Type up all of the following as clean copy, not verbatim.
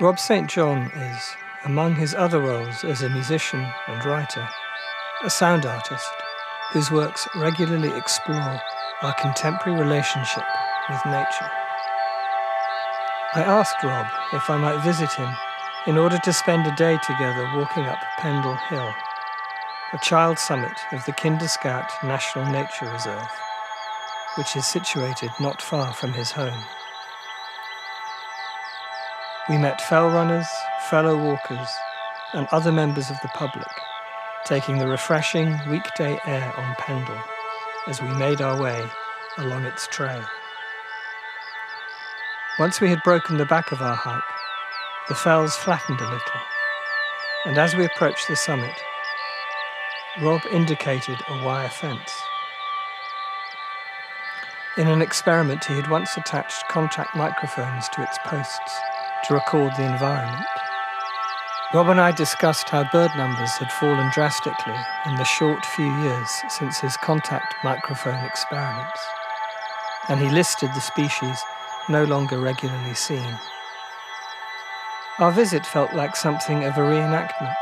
Rob St. John is, among his other roles as a musician and writer, a sound artist whose works regularly explore our contemporary relationship with nature. I asked Rob if I might visit him in order to spend a day together walking up Pendle Hill, a child summit of the Kinderscout National Nature Reserve, which is situated not far from his home. We met fell runners, fellow walkers, and other members of the public, taking the refreshing weekday air on Pendle as we made our way along its trail. Once we had broken the back of our hike, the fells flattened a little, and as we approached the summit, Rob indicated a wire fence. In an experiment, he had once attached contact microphones to its posts to record the environment. Rob and I discussed how bird numbers had fallen drastically in the short few years since his contact microphone experiments, and he listed the species no longer regularly seen. Our visit felt like something of a reenactment.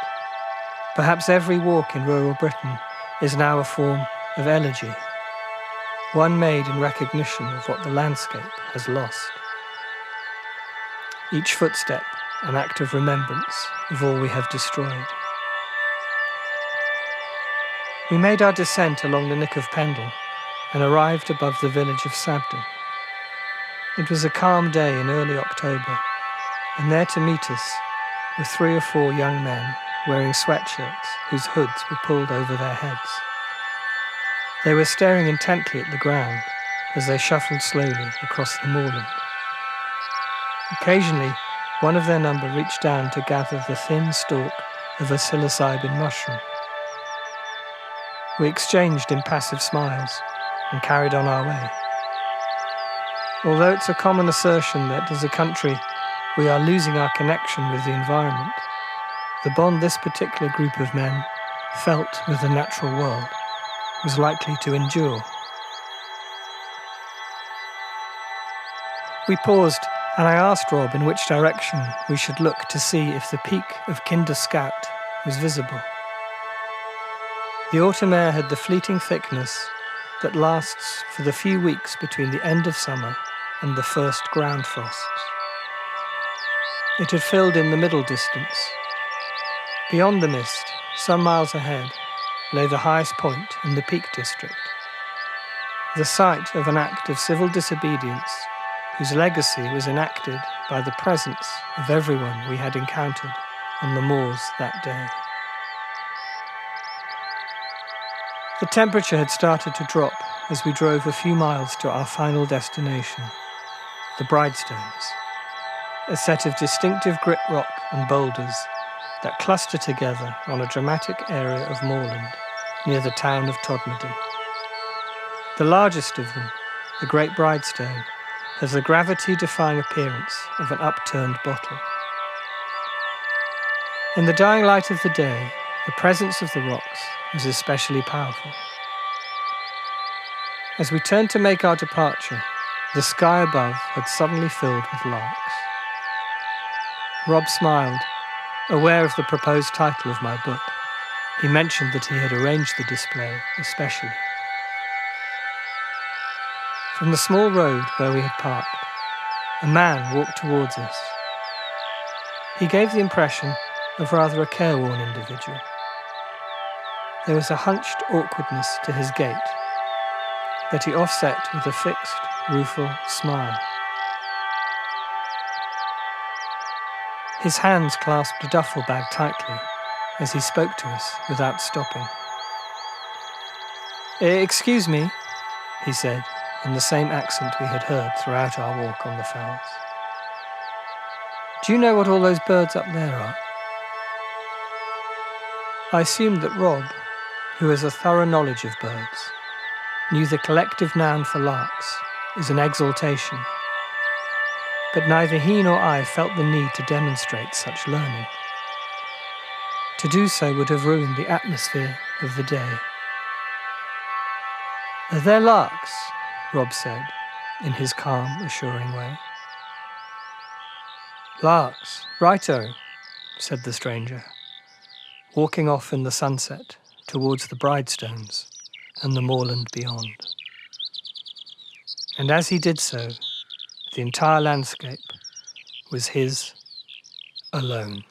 Perhaps every walk in rural Britain is now a form of elegy, one made in recognition of what the landscape has lost. Each footstep an act of remembrance of all we have destroyed. We made our descent along the Nick of Pendle and arrived above the village of Sabden. It was a calm day in early October, and there to meet us were 3 or 4 young men wearing sweatshirts whose hoods were pulled over their heads. They were staring intently at the ground as they shuffled slowly across the moorland. Occasionally, one of their number reached down to gather the thin stalk of a psilocybin mushroom. We exchanged impassive smiles and carried on our way. Although it's a common assertion that as a country we are losing our connection with the environment, the bond this particular group of men felt with the natural world was likely to endure. We paused, and I asked Rob in which direction we should look to see if the peak of Kinderscout was visible. The autumn air had the fleeting thickness that lasts for the few weeks between the end of summer and the first ground frosts. It had filled in the middle distance. Beyond the mist, some miles ahead, lay the highest point in the Peak District, the site of an act of civil disobedience whose legacy was enacted by the presence of everyone we had encountered on the moors that day. The temperature had started to drop as we drove a few miles to our final destination, the Bridestones, a set of distinctive grit rock and boulders that cluster together on a dramatic area of moorland near the town of Todmorden. The largest of them, the Great Bridestone, has the gravity-defying appearance of an upturned bottle. In the dying light of the day, the presence of the rocks was especially powerful. As we turned to make our departure, the sky above had suddenly filled with larks. Rob smiled, aware of the proposed title of my book. He mentioned that he had arranged the display especially. From the small road where we had parked, a man walked towards us. He gave the impression of rather a careworn individual. There was a hunched awkwardness to his gait that he offset with a fixed, rueful smile. His hands clasped a duffel bag tightly as he spoke to us without stopping. "Excuse me," he said, in the same accent we had heard throughout our walk on the fells. "Do you know what all those birds up there are?" I assumed that Rob, who has a thorough knowledge of birds, knew the collective noun for larks is an exaltation, but neither he nor I felt the need to demonstrate such learning. To do so would have ruined the atmosphere of the day. "They're larks," Rob said, in his calm, assuring way. Larks, righto, said the stranger, walking off in the sunset towards the Bridestones and the moorland beyond. And as he did so, the entire landscape was his alone.